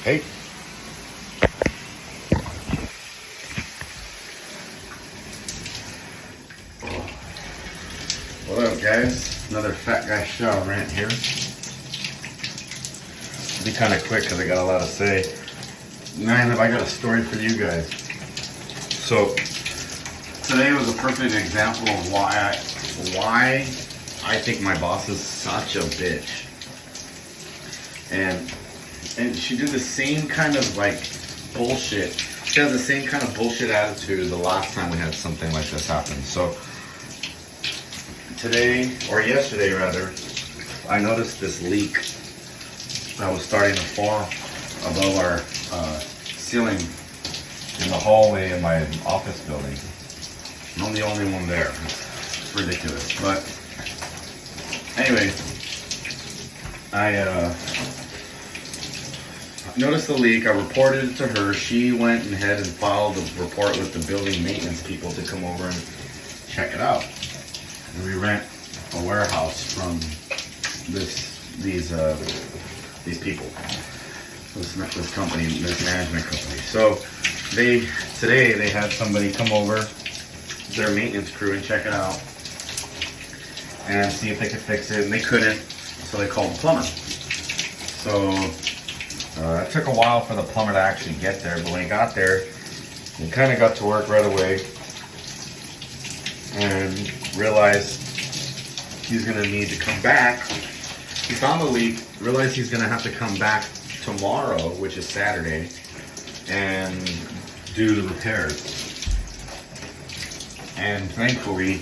Hey. What up, guys? Another fat guy shower rant here. It'll be kind of quick because I got a lot to say. Man, have I got a story for you guys. So today was a perfect example of why I think my boss is such a bitch. And she did the same kind of like bullshit. She has the same kind of bullshit attitude the last time we had something like this happen. So today, or yesterday rather, I noticed this leak that was starting to form above our ceiling in the hallway in my office building. And I'm the only one there. It's ridiculous. But anyway, I noticed the leak. I reported it to her. She went ahead and filed a report with the building maintenance people to come over and check it out. And we rent a warehouse from these people, this company, this management company. So today they had somebody come over, their maintenance crew, and check it out and see if they could fix it, and they couldn't, so they called the plumber. So it took a while for the plumber to actually get there, but when he got there, he kind of got to work right away and realized he's going to need to come back. He found the leak, realized he's going to have to come back tomorrow, which is Saturday, and do the repairs. And thankfully,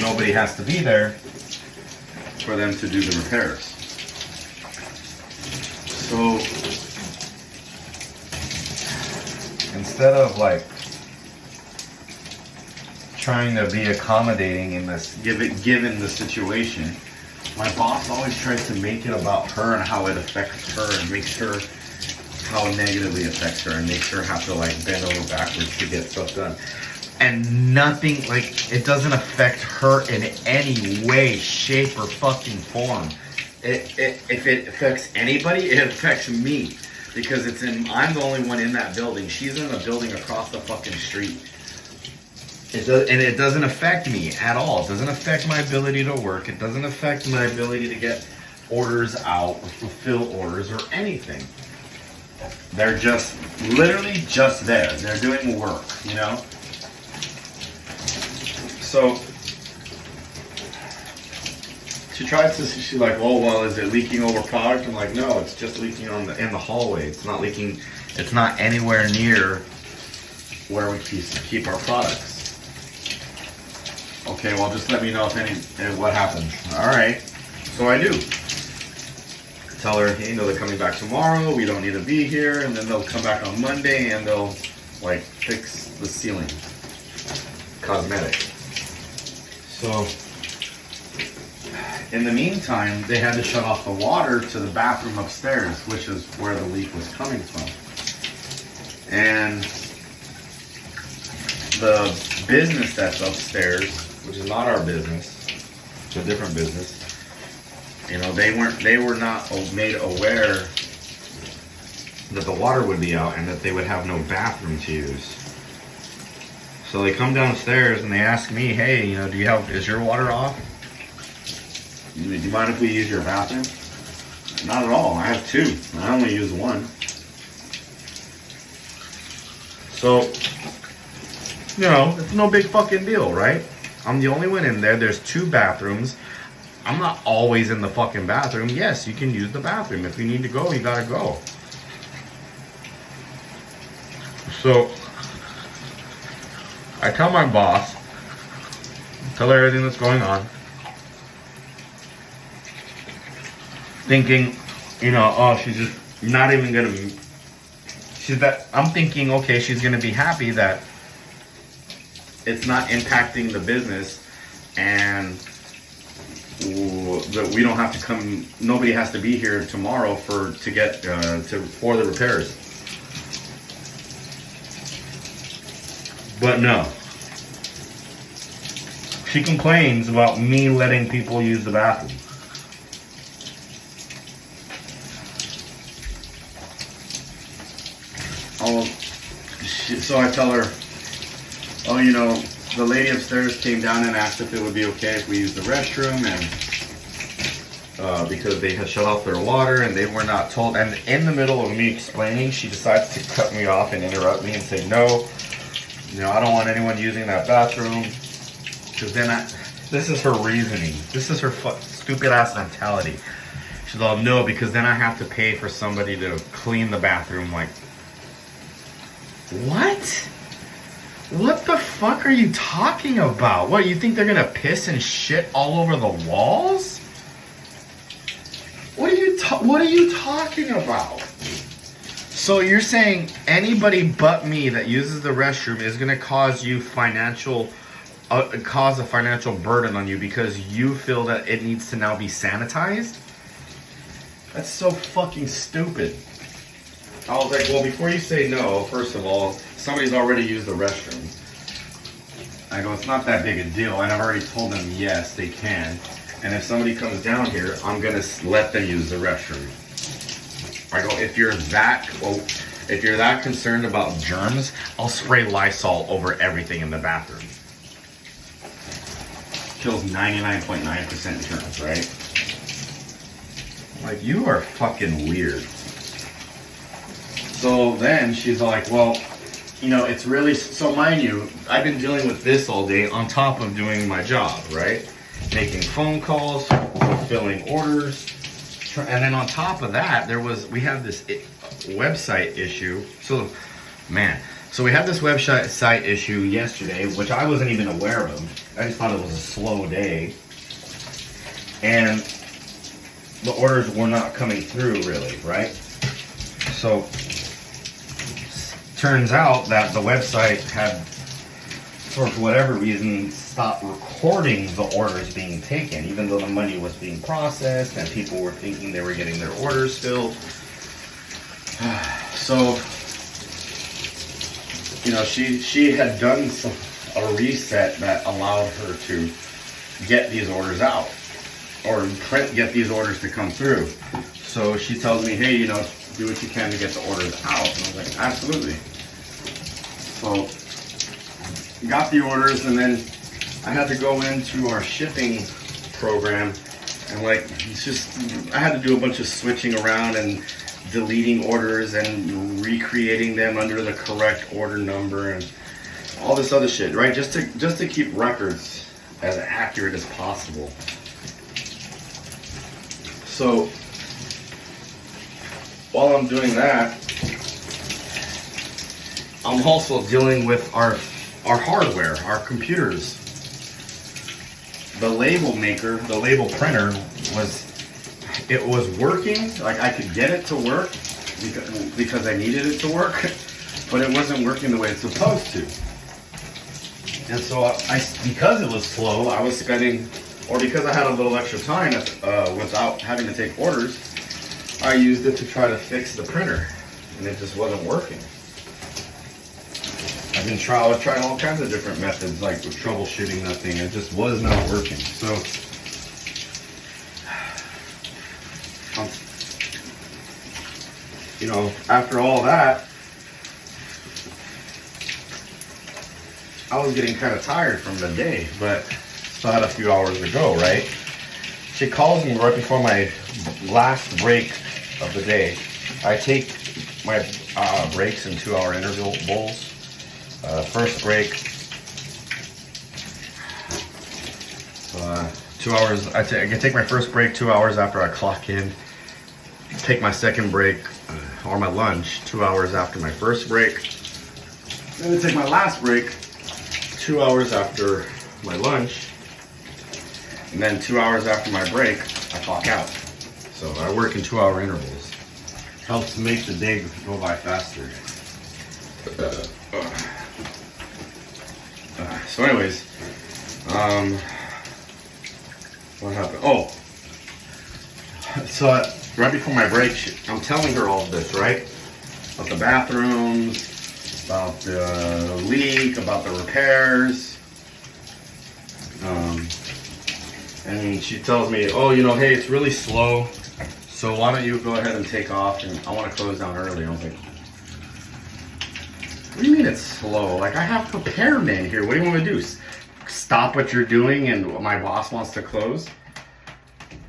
nobody has to be there for them to do the repairs. So instead of like trying to be accommodating in this, given the situation, my boss always tries to make it about her and how it affects her, and make sure how negatively it affects her, and makes her have to like bend over backwards to get stuff done. And nothing, like, it doesn't affect her in any way, shape, or fucking form. If it affects anybody, it affects me, because I'm the only one in that building. She's in the building across the fucking street. It doesn't affect me at all. It doesn't affect my ability to work. It doesn't affect my ability to get orders out or fulfill orders or anything. They're just literally just there. They're doing work, you know? So she's like, oh, well, is it leaking over product? I'm like, no, it's just leaking in the hallway. It's not leaking. It's not anywhere near where we keep our products. Okay, well, just let me know if what happens. All right, so I do. Tell her, hey, they're coming back tomorrow. We don't need to be here, and then they'll come back on Monday and they'll like fix the ceiling, cosmetic. So in the meantime, they had to shut off the water to the bathroom upstairs, which is where the leak was coming from. And the business that's upstairs, which is not our business, it's a different business, you know, they were not made aware that the water would be out and that they would have no bathroom to use. So they come downstairs and they ask me, hey, you know, is your water off? Do you mind if we use your bathroom? Not at all. I have two. I only use one. So, you know, it's no big fucking deal, right? I'm the only one in there. There's two bathrooms. I'm not always in the fucking bathroom. Yes, you can use the bathroom. If you need to go, you gotta go. So I tell my boss, tell her everything that's going on, thinking, you know, oh, she's just not even gonna, I'm thinking, okay, she's gonna be happy that it's not impacting the business and that we don't have to come, nobody has to be here tomorrow for the repairs. But no. She complains about me letting people use the bathroom. So I tell her, oh, you know, the lady upstairs came down and asked if it would be okay if we used the restroom, and because they had shut off their water and they were not told. And in the middle of me explaining, she decides to cut me off and interrupt me and say, no, you know, I don't want anyone using that bathroom. Because then this is her reasoning. This is her stupid ass mentality. She's all, no, because then I have to pay for somebody to clean the bathroom. Like, what? What the fuck are you talking about? What, you think they're gonna piss and shit all over the walls? What are you talking about? So you're saying anybody but me that uses the restroom is gonna cause you cause a financial burden on you because you feel that it needs to now be sanitized? That's so fucking stupid. I was like, well, before you say no, first of all, somebody's already used the restroom. I go, it's not that big a deal, and I've already told them yes, they can. And if somebody comes down here, I'm gonna let them use the restroom. I go, if you're that concerned about germs, I'll spray Lysol over everything in the bathroom. Kills 99.9% germs, right? Like, you are fucking weird. So then she's like, well, you know, it's really, so mind you, I've been dealing with this all day on top of doing my job, right? Making phone calls, fulfilling orders. And then on top of that, we have this website issue. So we had this website issue yesterday, which I wasn't even aware of. I just thought it was a slow day. And the orders were not coming through really, right? So turns out that the website had, for whatever reason, stopped recording the orders being taken, even though the money was being processed and people were thinking they were getting their orders filled. So, you know, she had done a reset that allowed her to get these orders out, or get these orders to come through. So she tells me, hey, you know, do what you can to get the orders out. And I was like, absolutely. So got the orders, and then I had to go into our shipping program, and like, it's just, I had to do a bunch of switching around and deleting orders and recreating them under the correct order number and all this other shit, right? Just to keep records as accurate as possible. So while I'm doing that, I'm also dealing with our hardware, our computers. The label maker, the label printer was working, like I could get it to work because I needed it to work, but it wasn't working the way it's supposed to. And so because it was slow, I was spending, or because I had a little extra time without having to take orders, I used it to try to fix the printer, and it just wasn't working. I was trying all kinds of different methods, like with troubleshooting that thing. It just was not working. So, you know, after all that, I was getting kind of tired from the day, but still had a few hours to go, right? She calls me right before my last break of the day. I take my breaks in 2-hour intervals. First break, 2 hours. I take my first break 2 hours after I clock in. Take my second break, or my lunch, 2 hours after my first break. Then I take my last break 2 hours after my lunch, and then 2 hours after my break, I clock out. So I work in 2-hour intervals. Helps make the day go by faster. So anyways, what happened? Oh, so right before my break, I'm telling her all of this, right? About the bathrooms, about the leak, about the repairs. And she tells me, oh, you know, hey, it's really slow, so why don't you go ahead and take off, and I want to close down early. I was like, What do you mean it's slow? Like, I have preparedmen here. What do you want me to do? Stop what you're doing and my boss wants to close?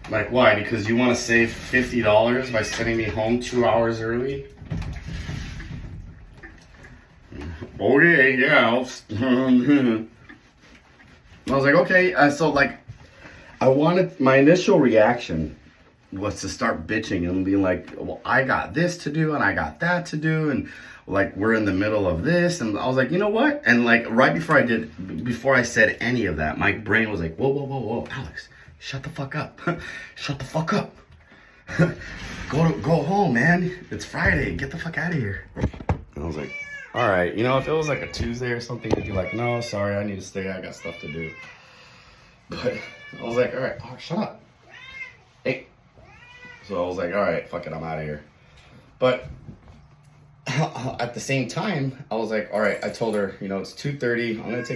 Like, why? Because you want to save $50 by sending me home 2 hours early? Okay, yeah. I was like, okay. So, like, my initial reaction was to start bitching and being like, well, I got this to do and I got that to do. And, like, we're in the middle of this. And I was like, you know what? And, like, right before I said any of that, my brain was like, whoa, Alex. Shut the fuck up. Shut the fuck up. Go home, man. It's Friday. Get the fuck out of here. And I was like, all right. You know, if it was like a Tuesday or something, I'd be like, no, sorry, I need to stay. I got stuff to do. But I was like, all right, shut up. Hey. So I was like, all right, fuck it, I'm out of here. But at the same time, I was like, all right, I told her, you know, it's 2:30. I'm going to take my